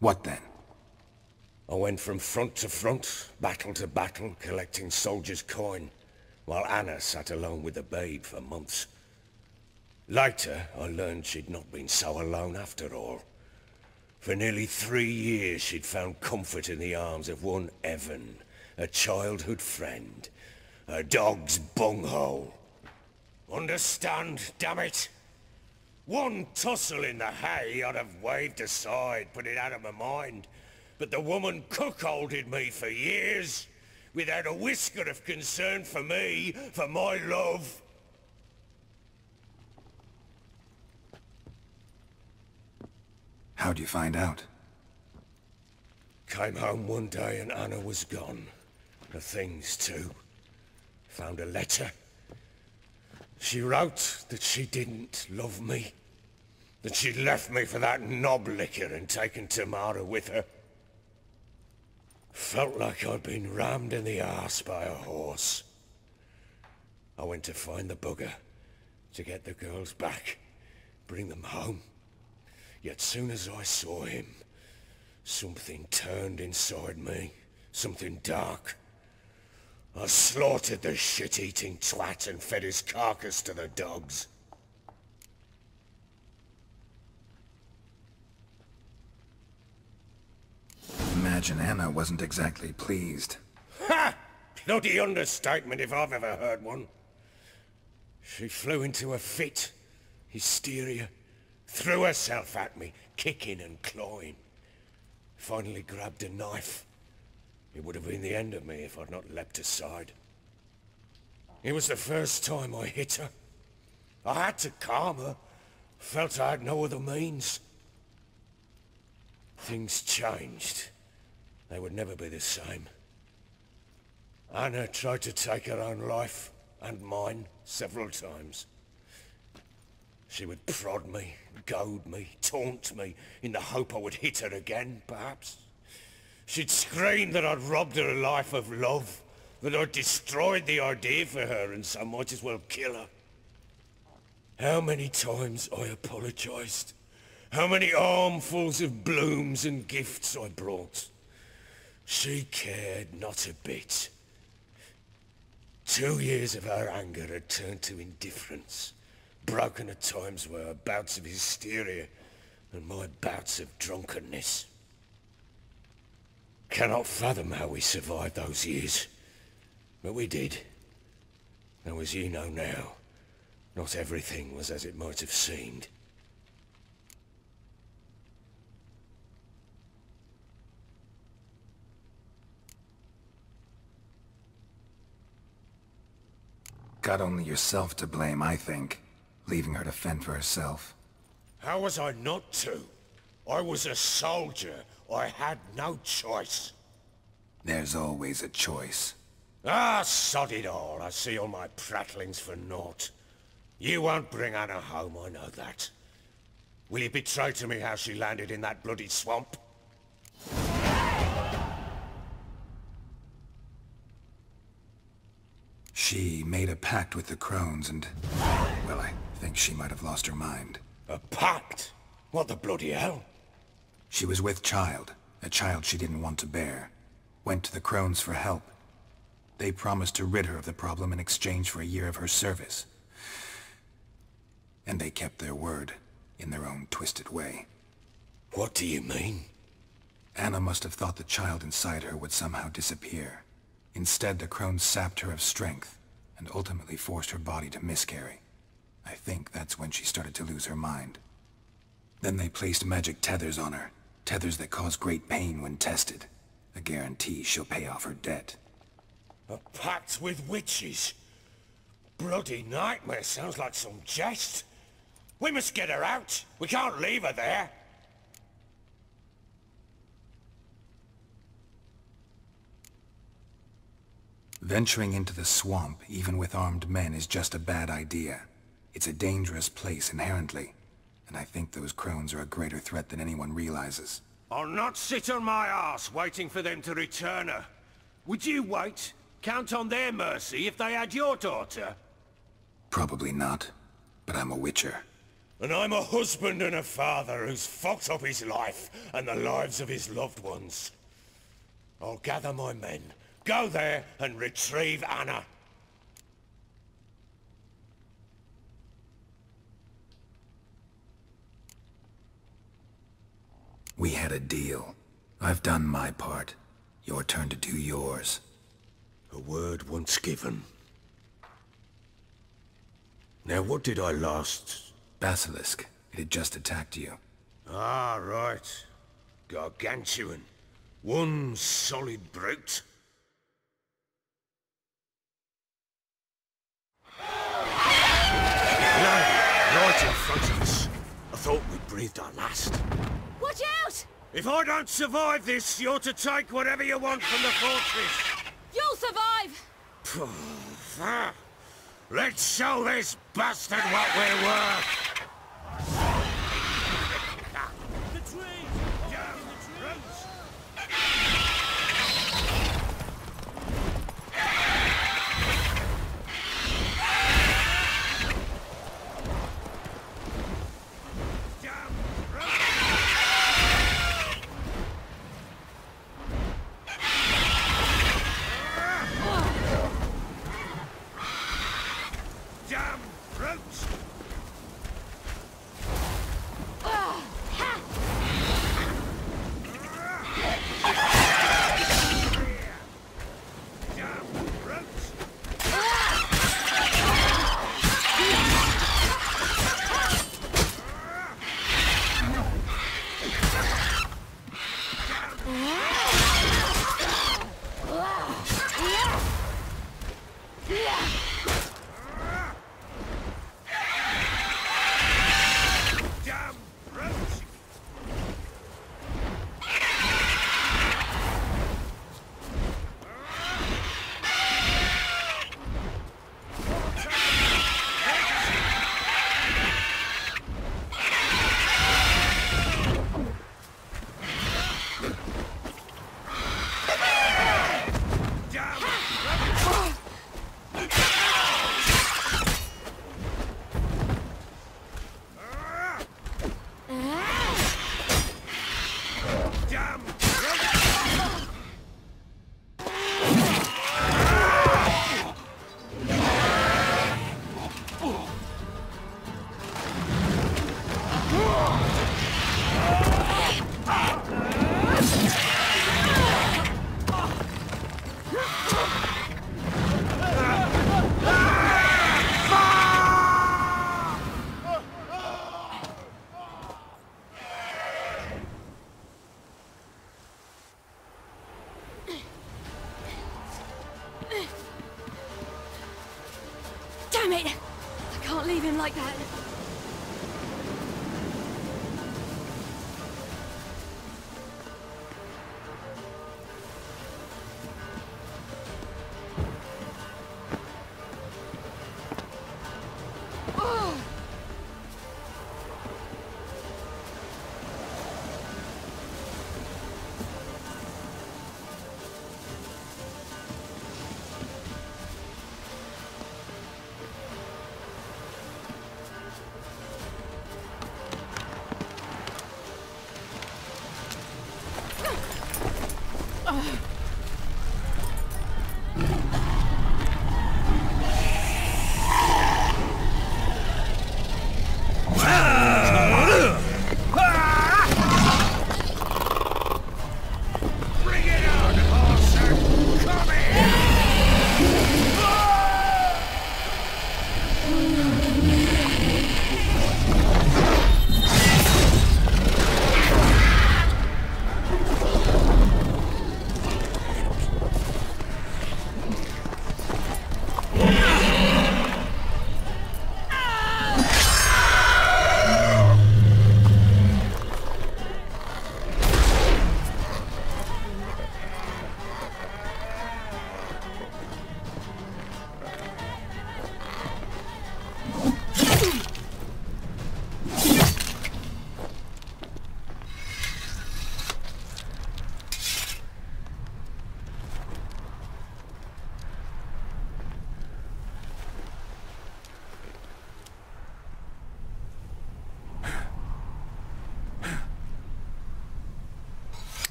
What then? I went from front to front, battle to battle, collecting soldiers' coin, while Anna sat alone with the babe for months. Later, I learned she'd not been so alone after all. For nearly 3 years, she'd found comfort in the arms of one Evan, a childhood friend, a dog's bunghole. Understand, damn it? One tussle in the hay I'd have waved aside, put it out of my mind. But the woman cuckolded me for years, without a whisker of concern for me, for my love. How'd you find out? Came home one day and Anna was gone. Her things too. Found a letter. She wrote that she didn't love me. That she'd left me for that knob licker and taken Tamara with her. Felt like I'd been rammed in the arse by a horse. I went to find the bugger, to get the girls back, bring them home. Yet soon as I saw him, something turned inside me, something dark. I slaughtered the shit-eating twat and fed his carcass to the dogs. Imagine Anna wasn't exactly pleased. Ha! Bloody understatement if I've ever heard one. She flew into a fit, hysteria, threw herself at me, kicking and clawing. Finally grabbed a knife. It would have been the end of me if I'd not leapt aside. It was the first time I hit her. I had to calm her. Felt I had no other means. Things changed. They would never be the same. Anna tried to take her own life, and mine, several times. She would prod me, goad me, taunt me, in the hope I would hit her again, perhaps. She'd scream that I'd robbed her life of love, that I'd destroyed the idea for her, and so might as well kill her. How many times I apologized. How many armfuls of blooms and gifts I brought. She cared not a bit. 2 years of her anger had turned to indifference, broken at times were her bouts of hysteria and my bouts of drunkenness. Cannot fathom how we survived those years, but we did. Though as you know now, not everything was as it might have seemed. Got only yourself to blame, I think. Leaving her to fend for herself. How was I not to? I was a soldier. I had no choice. There's always a choice. Ah, sod it all. I see all my prattlings for naught. You won't bring Anna home, I know that. Will you betray to me how she landed in that bloody swamp? She made a pact with the crones and... well, I think she might have lost her mind. A pact? What the bloody hell? She was with child, a child she didn't want to bear. Went to the crones for help. They promised to rid her of the problem in exchange for a year of her service. And they kept their word, in their own twisted way. What do you mean? Anna must have thought the child inside her would somehow disappear. Instead, the crones sapped her of strength, and ultimately forced her body to miscarry. I think that's when she started to lose her mind. Then they placed magic tethers on her, tethers that cause great pain when tested. A guarantee she'll pay off her debt. A pact with witches? Bloody nightmare, sounds like some jest. We must get her out. We can't leave her there. Venturing into the swamp, even with armed men, is just a bad idea. It's a dangerous place inherently, and I think those crones are a greater threat than anyone realizes. I'll not sit on my arse waiting for them to return her. Would you wait? Count on their mercy if they had your daughter? Probably not, but I'm a witcher. And I'm a husband and a father who's fucked up his life and the lives of his loved ones. I'll gather my men, go there and retrieve Anna. We had a deal. I've done my part. Your turn to do yours. A word once given. Now what did I last... Basilisk. It had just attacked you. Ah, right. Gargantuan. One solid brute. Right in front of us. I thought we'd breathed our last. Watch out! If I don't survive this, you're to take whatever you want from the fortress. You'll survive! Let's show this bastard what we're worth! The tree! Down the trees! Damn it! I can't leave him like that.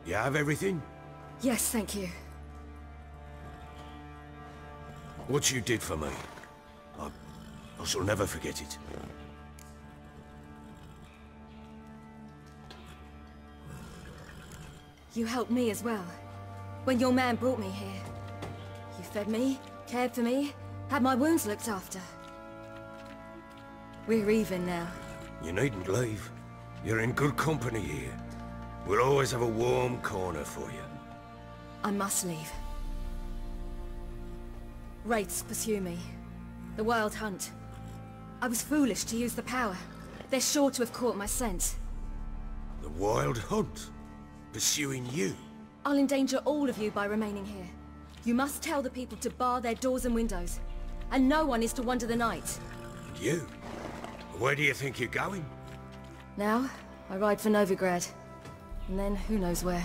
You have everything? Yes, thank you. What you did for me, I shall never forget it. You helped me as well. When your man brought me here. You fed me, cared for me, had my wounds looked after. We're even now. You needn't leave. You're in good company here. We'll always have a warm corner for you. I must leave. Wraiths pursue me. The Wild Hunt. I was foolish to use the power. They're sure to have caught my scent. The Wild Hunt? Pursuing you? I'll endanger all of you by remaining here. You must tell the people to bar their doors and windows. And no one is to wander the night. And you? Where do you think you're going? Now, I ride for Novigrad. And then, who knows where.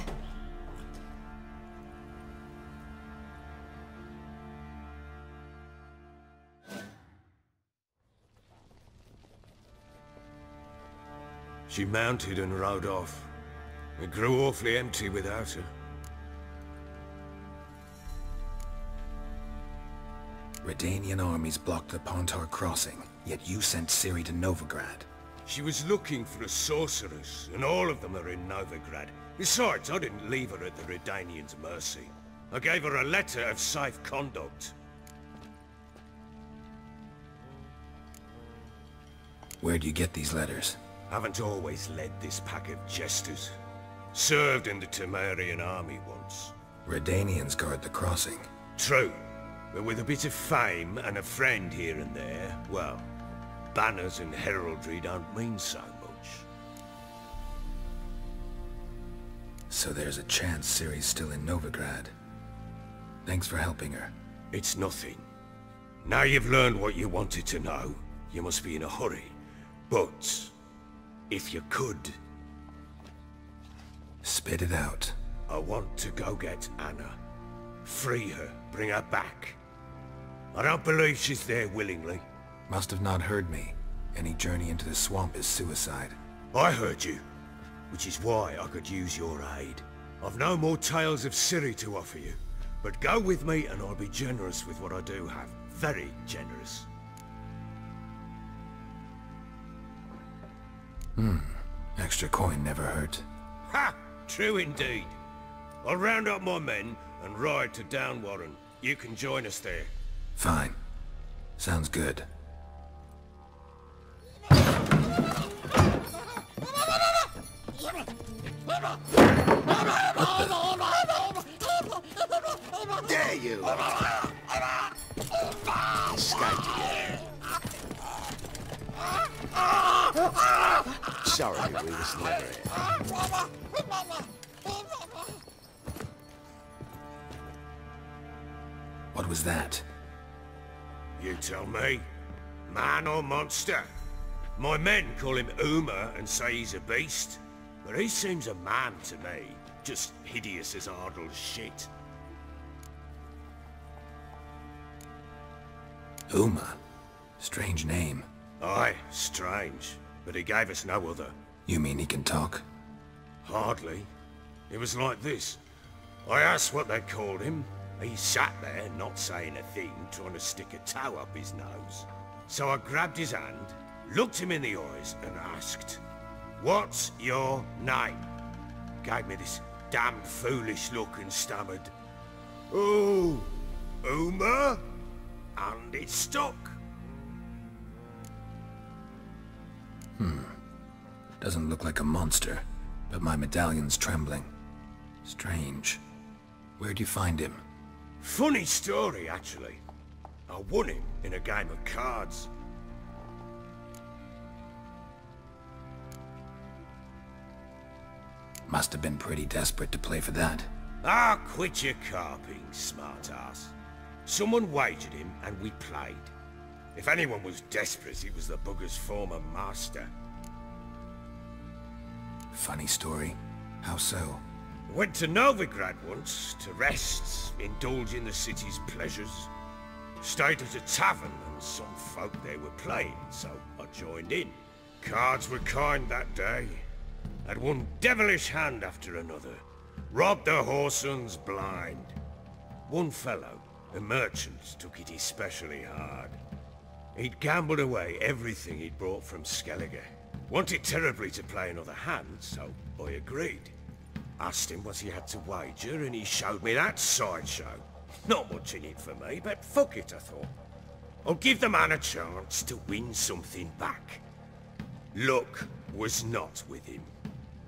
She mounted and rode off. It grew awfully empty without her. Redanian armies blocked the Pontar crossing, yet you sent Ciri to Novigrad. She was looking for a sorceress, and all of them are in Novigrad. Besides, I didn't leave her at the Redanians' mercy. I gave her a letter of safe conduct. Where'd you get these letters? Haven't always led this pack of jesters. Served in the Temerian army once. Redanians guard the crossing. True, but with a bit of fame and a friend here and there, well, banners and heraldry don't mean so much. So there's a chance Ciri's still in Novigrad. Thanks for helping her. It's nothing. Now you've learned what you wanted to know, you must be in a hurry. But, if you could... Spit it out. I want to go get Anna. Free her, bring her back. I don't believe she's there willingly. Must have not heard me. Any journey into the swamp is suicide. I heard you, which is why I could use your aid. I've no more tales of Ciri to offer you, but go with me and I'll be generous with what I do have. Very generous. Extra coin never hurt. Ha! True indeed. I'll round up my men and ride to Downwarren. You can join us there. Fine. Sounds good. There you are. Escaped again. Sorry, we was never here. What was that? You tell me. Man or monster? My men call him Uma and say he's a beast. But he seems a man to me. Just hideous as Ardle's shit. Uma? Strange name. Aye, strange. But he gave us no other. You mean he can talk? Hardly. It was like this. I asked what they called him. He sat there, not saying a thing, trying to stick a toe up his nose. So I grabbed his hand, looked him in the eyes, and asked, "What's your name?" Gave me this damn foolish look and stammered, "Oh, Uma?" And it stuck. Doesn't look like a monster, but my medallion's trembling. Strange. Where'd you find him? Funny story, actually. I won him in a game of cards. Must have been pretty desperate to play for that. Ah, quit your carping, smart-ass. Someone wagered him, and we played. If anyone was desperate, it was the bugger's former master. Funny story. How so? Went to Novigrad once, to rest, indulge in the city's pleasures. Stayed at a tavern, and some folk there were playing, so I joined in. Cards were kind that day. Had one devilish hand after another. Robbed the whoresons blind. One fellow, a merchant, took it especially hard. He'd gambled away everything he'd brought from Skellige. Wanted terribly to play another hand, so I agreed. Asked him what he had to wager, and he showed me that sideshow. Not much in it for me, but fuck it, I thought. I'll give the man a chance to win something back. Luck was not with him,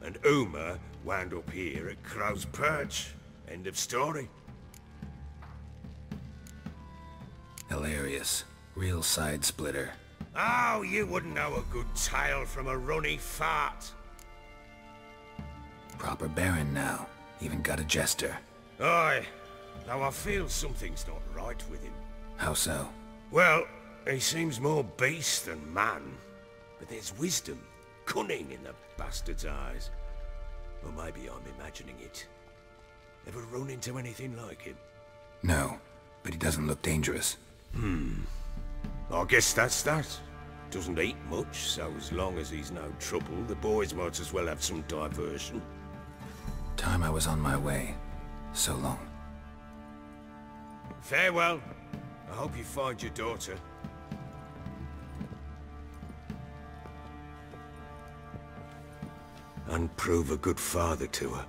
and Uma wound up here at Crow's Perch. End of story. Hilarious. Real side-splitter. Oh, you wouldn't know a good tale from a runny fart. Proper baron now. Even got a jester. Aye, though I feel something's not right with him. How so? Well, he seems more beast than man. But there's wisdom, cunning in the bastard's eyes. Or maybe I'm imagining it. Ever run into anything like him? No, but he doesn't look dangerous. I guess that's that. Doesn't eat much, so as long as he's no trouble, the boys might as well have some diversion. Time I was on my way. So long. Farewell. I hope you find your daughter. And prove a good father to her.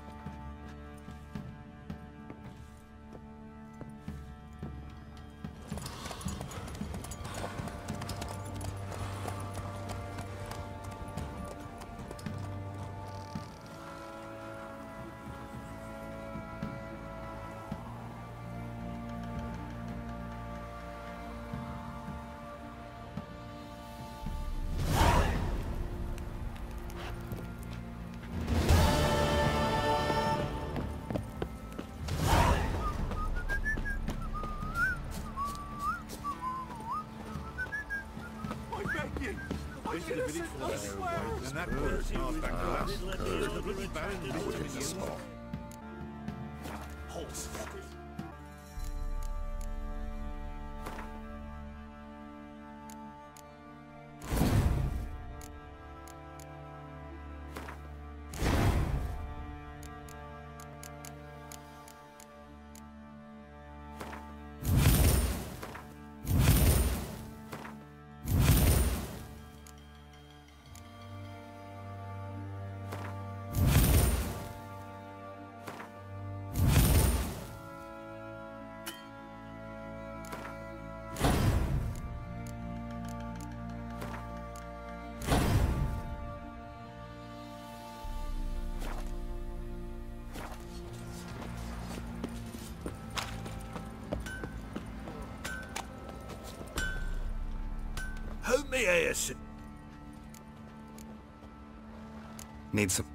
Who may I assist? Need some...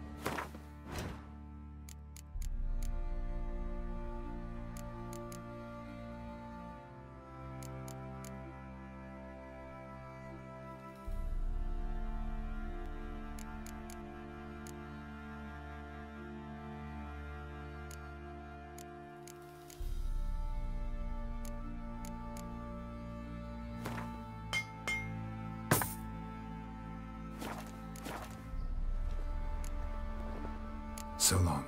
So long.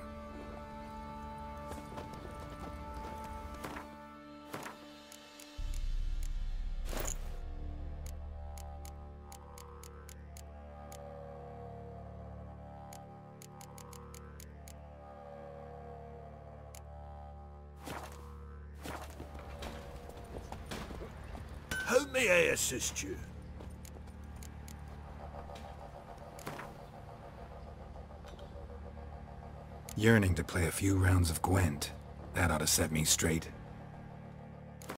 How may I assist you? Yearning to play a few rounds of Gwent. That ought to set me straight.